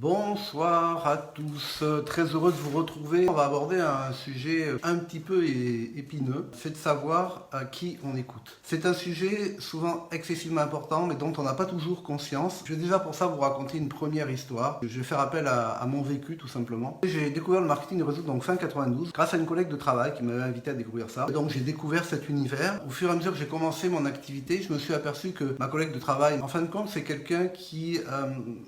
Bonsoir à tous, très heureux de vous retrouver. On va aborder un sujet un petit peu épineux, c'est de savoir à qui on écoute. C'est un sujet souvent excessivement important mais dont on n'a pas toujours conscience. Je vais déjà pour ça vous raconter une première histoire. Je vais faire appel à mon vécu tout simplement. J'ai découvert le marketing de réseau donc fin 92 grâce à une collègue de travail qui m'avait invité à découvrir ça. Donc j'ai découvert cet univers. Au fur et à mesure que j'ai commencé mon activité, je me suis aperçu que ma collègue de travail, en fin de compte, c'est quelqu'un qui,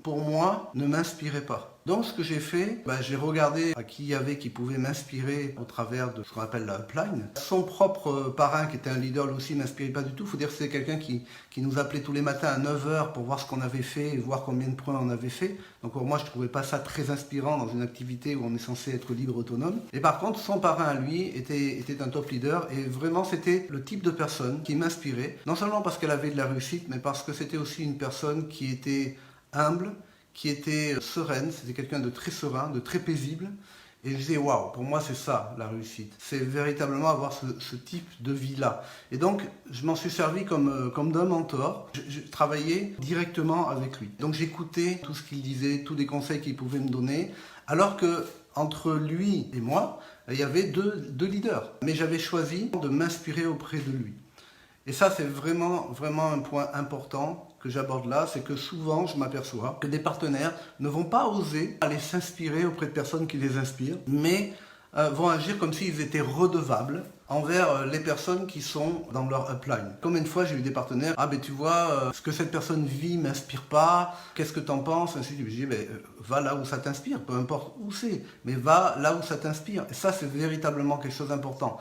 pour moi, ne m'inspirait pas. Donc ce que j'ai fait, j'ai regardé à qui il y avait qui pouvait m'inspirer au travers de ce qu'on appelle la upline. Son propre parrain qui était un leader lui aussi ne m'inspirait pas du tout. Il faut dire que c'était quelqu'un qui nous appelait tous les matins à 9 h pour voir ce qu'on avait fait et voir combien de points on avait fait. Donc pour moi je ne trouvais pas ça très inspirant dans une activité où on est censé être libre autonome. Et par contre son parrain à lui était un top leader et vraiment c'était le type de personne qui m'inspirait. Non seulement parce qu'elle avait de la réussite mais parce que c'était aussi une personne qui était humble, qui était sereine, c'était quelqu'un de très serein, de très paisible. Et je disais, waouh, pour moi c'est ça la réussite. C'est véritablement avoir ce type de vie-là. Et donc, je m'en suis servi comme d'un mentor. Je travaillais directement avec lui. Donc j'écoutais tout ce qu'il disait, tous les conseils qu'il pouvait me donner. Alors que entre lui et moi, il y avait deux leaders. Mais j'avais choisi de m'inspirer auprès de lui. Et ça, c'est vraiment un point important que j'aborde là, c'est que souvent, je m'aperçois que des partenaires ne vont pas oser aller s'inspirer auprès de personnes qui les inspirent, mais vont agir comme s'ils étaient redevables envers les personnes qui sont dans leur upline. Combien de fois j'ai eu des partenaires, tu vois, ce que cette personne vit m'inspire pas, qu'est-ce que t'en penses, ainsi de suite. Je dis, va là où ça t'inspire, peu importe où c'est, mais va là où ça t'inspire. Et ça, c'est véritablement quelque chose d'important.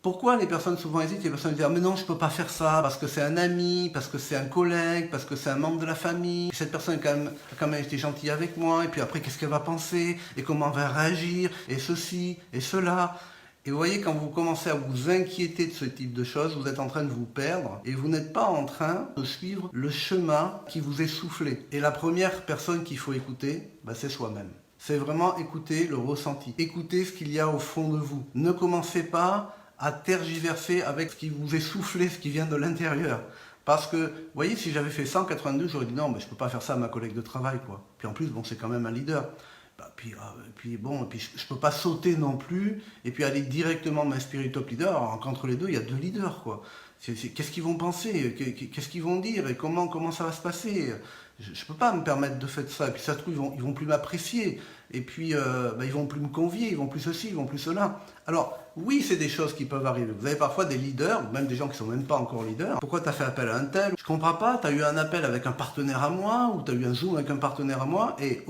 Pourquoi les personnes souvent hésitent? Les personnes disent « mais non, je ne peux pas faire ça parce que c'est un ami, parce que c'est un collègue, parce que c'est un membre de la famille. Cette personne a quand même été gentille avec moi, et puis après, qu'est-ce qu'elle va penser? Et comment elle va réagir? Et ceci, et cela. » Et vous voyez, quand vous commencez à vous inquiéter de ce type de choses, vous êtes en train de vous perdre et vous n'êtes pas en train de suivre le chemin qui vous est soufflé. Et la première personne qu'il faut écouter, c'est soi-même. C'est vraiment écouter le ressenti. Écouter ce qu'il y a au fond de vous. Ne commencez pas à tergiverser avec ce qui vous est soufflé, ce qui vient de l'intérieur. Parce que, vous voyez, si j'avais fait 182, j'aurais dit non, mais je ne peux pas faire ça à ma collègue de travail, quoi. Puis en plus, c'est quand même un leader. Puis je ne peux pas sauter non plus, et puis aller directement m'inspirer top leader, alors qu'entre les deux, il y a deux leaders, quoi. Qu'est-ce qu'ils vont penser? Qu'est-ce qu'ils vont dire? Et comment ça va se passer? Je ne peux pas me permettre de faire ça. Et puis ça se trouve, ils vont plus m'apprécier. Et puis, ils vont plus me convier, ils vont plus ceci, ils vont plus cela. Alors, oui, c'est des choses qui peuvent arriver. Vous avez parfois des leaders, même des gens qui ne sont même pas encore leaders. Pourquoi tu as fait appel à un tel? Je ne comprends pas, tu as eu un appel avec un partenaire à moi, ou tu as eu un Zoom avec un partenaire à moi, et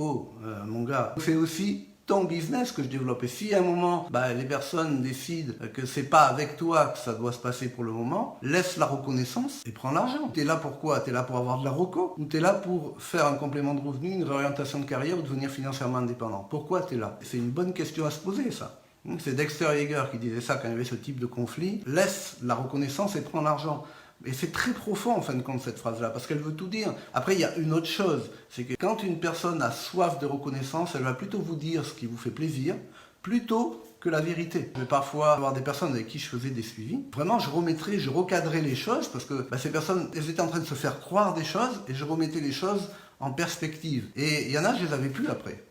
mon gars, c'est aussi ton business que je développe. Et si à un moment, les personnes décident que c'est pas avec toi que ça doit se passer pour le moment, laisse la reconnaissance et prends l'argent. Tu es là pour quoi? Tu es là pour avoir de la reco? Ou tu es là pour faire un complément de revenu, une réorientation de carrière ou devenir financièrement indépendant? Pourquoi tu es là? C'est une bonne question à se poser, ça. C'est Dexter Yeager qui disait ça quand il y avait ce type de conflit. Laisse la reconnaissance et prends l'argent. Et c'est très profond en fin de compte cette phrase-là, parce qu'elle veut tout dire. Après, il y a une autre chose, c'est que quand une personne a soif de reconnaissance, elle va plutôt vous dire ce qui vous fait plaisir, plutôt que la vérité. Je vais parfois avoir des personnes avec qui je faisais des suivis. Vraiment, je recadrais les choses, parce que ces personnes, elles étaient en train de se faire croire des choses, et je remettais les choses en perspective. Et il y en a, je les avais plus après.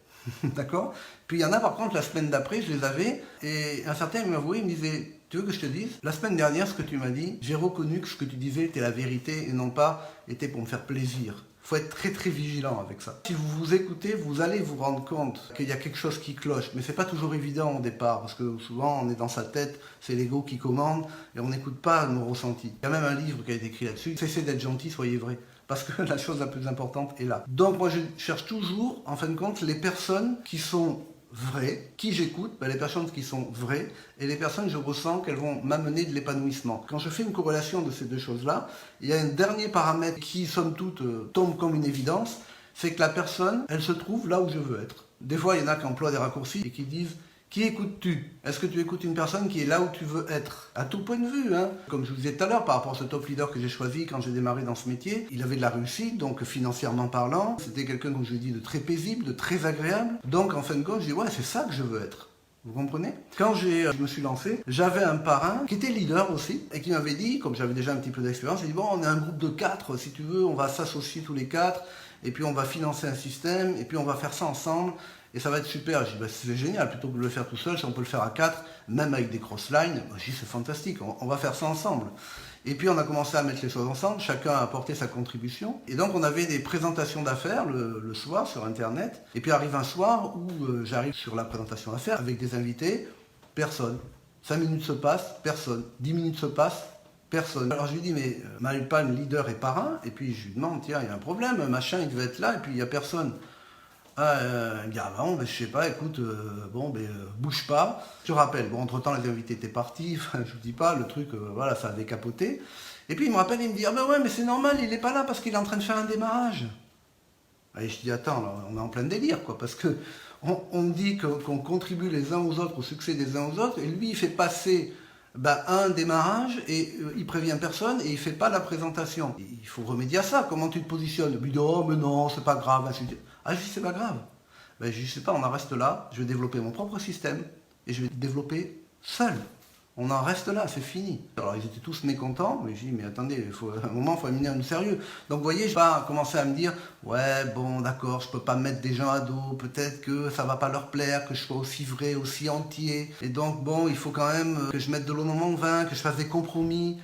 D'accord? Puis il y en a par contre, la semaine d'après, je les avais, et un certain il m'avouait, il me disait, tu veux que je te dise, la semaine dernière, ce que tu m'as dit, j'ai reconnu que ce que tu disais était la vérité et non pas était pour me faire plaisir. Il faut être très très vigilant avec ça. Si vous vous écoutez, vous allez vous rendre compte qu'il y a quelque chose qui cloche, mais c'est pas toujours évident au départ, parce que souvent on est dans sa tête, c'est l'ego qui commande, et on n'écoute pas nos ressentis. Il y a même un livre qui a été écrit là-dessus, cessez d'être gentil, soyez vrai. Parce que la chose la plus importante est là. Donc moi je cherche toujours, en fin de compte, les personnes qui sont vraies, qui j'écoute, les personnes qui sont vraies, et les personnes je ressens qu'elles vont m'amener de l'épanouissement. Quand je fais une corrélation de ces deux choses-là, il y a un dernier paramètre qui, somme toute, tombe comme une évidence, c'est que la personne, elle se trouve là où je veux être. Des fois, il y en a qui emploient des raccourcis et qui disent « Qui écoutes-tu? Est-ce que tu écoutes une personne qui est là où tu veux être ?» À tout point de vue, hein. Comme je vous disais tout à l'heure, par rapport à ce top leader que j'ai choisi quand j'ai démarré dans ce métier, il avait de la réussite, donc financièrement parlant. C'était quelqu'un, comme je vous dis, de très paisible, de très agréable. Donc en fin de compte, je dis « Ouais, c'est ça que je veux être. » Vous comprenez? Quand je me suis lancé, j'avais un parrain qui était leader aussi et qui m'avait dit, comme j'avais déjà un petit peu d'expérience, il dit bon, on est un groupe de 4, si tu veux, on va s'associer tous les 4 et puis on va financer un système, et puis on va faire ça ensemble, et ça va être super. Je dis, bah, c'est génial, plutôt que de le faire tout seul, si on peut le faire à 4, même avec des crosslines, je dis, c'est fantastique, on va faire ça ensemble. Et puis on a commencé à mettre les choses ensemble, chacun a apporté sa contribution. Et donc on avait des présentations d'affaires le soir sur Internet. Et puis arrive un soir où j'arrive sur la présentation d'affaires avec des invités, personne. 5 minutes se passent, personne. 10 minutes se passent, personne. Alors je lui dis, mais Manuel Palm, leader et parrain, et puis je lui demande, tiens, il y a un problème, machin, il devait être là, et puis il n'y a personne. Il me dit, ah bon, je sais pas, écoute, bouge pas. Je rappelle, bon, entre-temps, les invités étaient partis, je vous dis pas, le truc, voilà, ça avait capoté. Et puis il me rappelle, il me dit, ah ben ouais, mais c'est normal, il est pas là parce qu'il est en train de faire un démarrage. Et je dis, attends, là, on est en plein délire, quoi, parce que on dit qu'on contribue les uns aux autres, au succès des uns aux autres, et lui, il fait passer un démarrage, et il prévient personne, et il fait pas la présentation. Il faut remédier à ça, comment tu te positionnes? Il dit, oh, mais non, c'est pas grave, ainsi de suite. Ah, je dis, c'est pas grave. Je dis, sais pas, on en reste là, je vais développer mon propre système, et je vais développer seul. On en reste là, c'est fini. Alors ils étaient tous mécontents, mais je dis, mais attendez, à un moment, il faut amener un sérieux. Donc vous voyez, je vais commencer à me dire, ouais, bon, d'accord, je peux pas mettre des gens à dos, peut-être que ça va pas leur plaire, que je sois aussi vrai, aussi entier. Et donc, bon, il faut quand même que je mette de l'eau dans mon vin, que je fasse des compromis.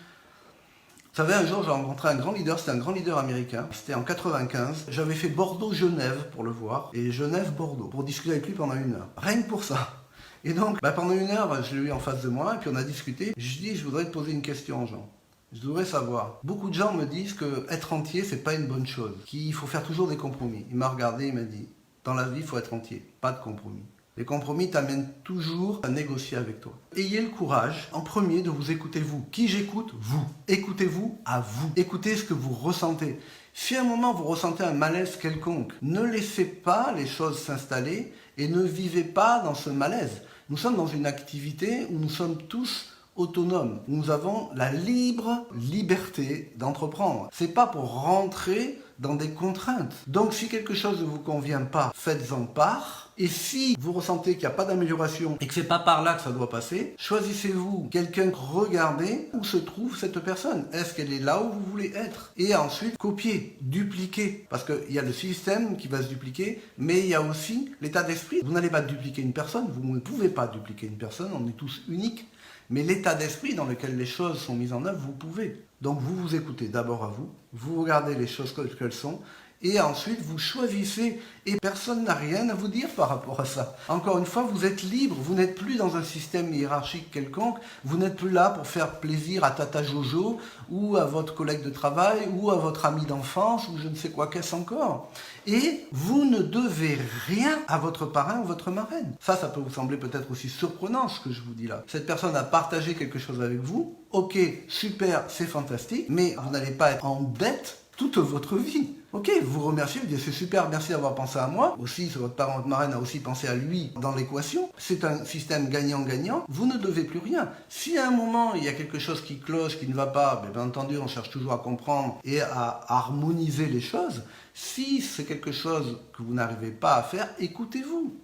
Vous savez, un jour, j'ai rencontré un grand leader, c'était un grand leader américain, c'était en 95. J'avais fait Bordeaux-Genève pour le voir, et Genève-Bordeaux, pour discuter avec lui pendant 1 heure. Rien que pour ça. Et donc, pendant 1 heure, je l'ai eu en face de moi, et puis on a discuté. Je lui ai dit, je voudrais te poser une question, Jean. Je voudrais savoir. Beaucoup de gens me disent qu'être entier, c'est pas une bonne chose, qu'il faut faire toujours des compromis. Il m'a regardé, il m'a dit, dans la vie, il faut être entier, pas de compromis. Les compromis t'amènent toujours à négocier avec toi. Ayez le courage, en premier, de vous écouter vous. Qui j'écoute? Vous. Écoutez-vous à vous. Écoutez ce que vous ressentez. Si à un moment vous ressentez un malaise quelconque, ne laissez pas les choses s'installer et ne vivez pas dans ce malaise. Nous sommes dans une activité où nous sommes tous autonomes. Nous avons la libre liberté d'entreprendre. C'est pas pour rentrer dans des contraintes. Donc si quelque chose ne vous convient pas, faites-en part. Et si vous ressentez qu'il n'y a pas d'amélioration et que c'est pas par là que ça doit passer, choisissez-vous quelqu'un, regardez où se trouve cette personne. Est-ce qu'elle est là où vous voulez être? Et ensuite, copier, dupliquer. Parce qu'il y a le système qui va se dupliquer, mais il y a aussi l'état d'esprit. Vous n'allez pas dupliquer une personne, vous ne pouvez pas dupliquer une personne, on est tous uniques. Mais l'état d'esprit dans lequel les choses sont mises en œuvre, vous pouvez. Donc vous vous écoutez d'abord à vous, vous regardez les choses qu'elles sont, et ensuite vous choisissez, et personne n'a rien à vous dire par rapport à ça. Encore une fois, vous êtes libre, vous n'êtes plus dans un système hiérarchique quelconque, vous n'êtes plus là pour faire plaisir à Tata Jojo, ou à votre collègue de travail, ou à votre ami d'enfance, ou je ne sais quoi qu'est-ce encore. Et vous ne devez rien à votre parrain ou votre marraine. Ça peut vous sembler peut-être aussi surprenant ce que je vous dis là. Cette personne a partagé quelque chose avec vous, ok, super, c'est fantastique, mais vous n'allez pas être en dette toute votre vie. Ok, vous remerciez, vous dites c'est super, merci d'avoir pensé à moi. Aussi, votre parent, votre marraine a aussi pensé à lui dans l'équation. C'est un système gagnant-gagnant. Vous ne devez plus rien. Si à un moment, il y a quelque chose qui cloche, qui ne va pas, bien entendu, on cherche toujours à comprendre et à harmoniser les choses. Si c'est quelque chose que vous n'arrivez pas à faire, écoutez-vous.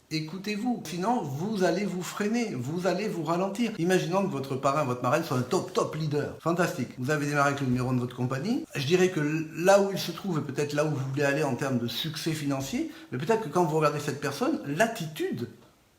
Écoutez-vous, sinon vous allez vous freiner, vous allez vous ralentir. Imaginons que votre parrain, votre marraine soit un top leader. Fantastique. Vous avez démarré avec le numéro de votre compagnie. Je dirais que là où il se trouve, et peut-être là où vous voulez aller en termes de succès financier, mais peut-être que quand vous regardez cette personne, l'attitude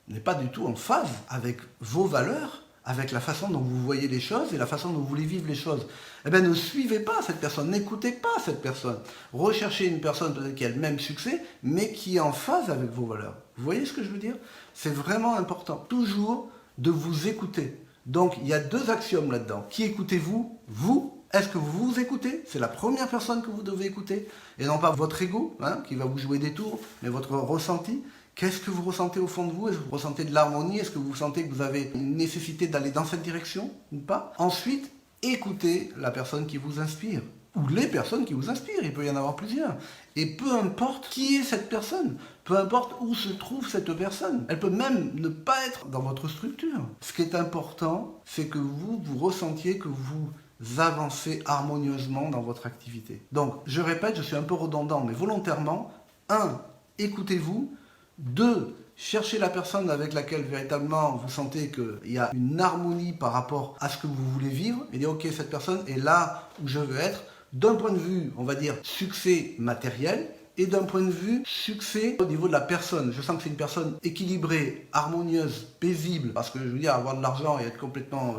n'est pas du tout en phase avec vos valeurs, avec la façon dont vous voyez les choses et la façon dont vous voulez vivre les choses. Eh bien, ne suivez pas cette personne, n'écoutez pas cette personne. Recherchez une personne peut-être qui a le même succès, mais qui est en phase avec vos valeurs. Vous voyez ce que je veux dire? C'est vraiment important, toujours de vous écouter. Donc, il y a 2 axiomes là-dedans. Qui écoutez-vous? Vous. Est-ce que vous vous écoutez? C'est la première personne que vous devez écouter, et non pas votre ego, qui va vous jouer des tours, mais votre ressenti. Qu'est-ce que vous ressentez au fond de vous? Est-ce que vous ressentez de l'harmonie? Est-ce que vous sentez que vous avez une nécessité d'aller dans cette direction ou pas? Ensuite, écoutez la personne qui vous inspire. Ou les personnes qui vous inspirent, il peut y en avoir plusieurs. Et peu importe qui est cette personne, peu importe où se trouve cette personne, elle peut même ne pas être dans votre structure. Ce qui est important, c'est que vous ressentiez que vous avancez harmonieusement dans votre activité. Donc, je répète, je suis un peu redondant, mais volontairement, 1, écoutez-vous. 2, cherchez la personne avec laquelle véritablement vous sentez qu'il y a une harmonie par rapport à ce que vous voulez vivre et dire ok, cette personne est là où je veux être d'un point de vue, on va dire, succès matériel, et d'un point de vue succès au niveau de la personne. Je sens que c'est une personne équilibrée, harmonieuse, paisible, parce que je veux dire, avoir de l'argent et être complètement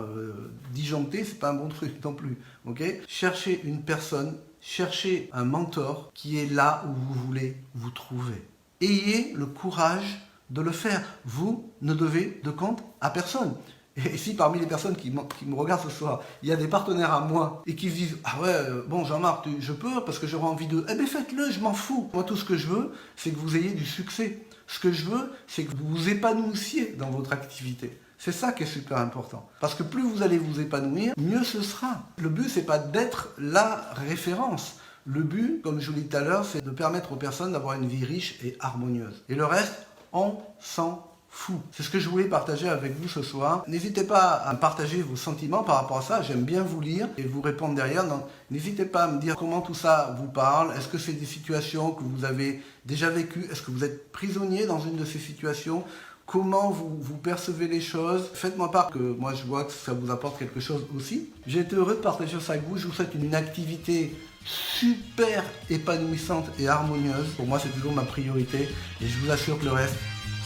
disjoncté, c'est pas un bon truc non plus. Ok ? Cherchez une personne, cherchez un mentor qui est là où vous voulez vous trouver. Ayez le courage de le faire. Vous ne devez de compte à personne. Et si parmi les personnes qui me regardent ce soir, il y a des partenaires à moi et qui disent « Ah ouais, bon Jean-Marc, je peux parce que j'aurai envie de... » Eh bien faites-le, je m'en fous. Moi tout ce que je veux, c'est que vous ayez du succès. Ce que je veux, c'est que vous vous épanouissiez dans votre activité. C'est ça qui est super important. Parce que plus vous allez vous épanouir, mieux ce sera. Le but, c'est pas d'être la référence. Le but, comme je vous l'ai dit tout à l'heure, c'est de permettre aux personnes d'avoir une vie riche et harmonieuse. Et le reste, on s'en fout. C'est ce que je voulais partager avec vous ce soir. N'hésitez pas à partager vos sentiments par rapport à ça. J'aime bien vous lire et vous répondre derrière. Donc, n'hésitez pas à me dire comment tout ça vous parle. Est-ce que c'est des situations que vous avez déjà vécues? Est-ce que vous êtes prisonnier dans une de ces situations? Comment vous percevez les choses? Faites-moi part que moi je vois que ça vous apporte quelque chose aussi. J'ai été heureux de partager ça avec vous. Je vous souhaite une activité super épanouissante et harmonieuse. Pour moi, c'est toujours ma priorité. Et je vous assure que le reste,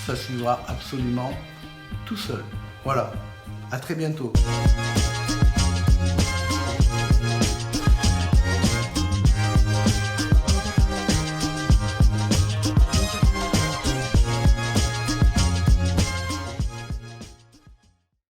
ça suivra absolument tout seul. Voilà. À très bientôt.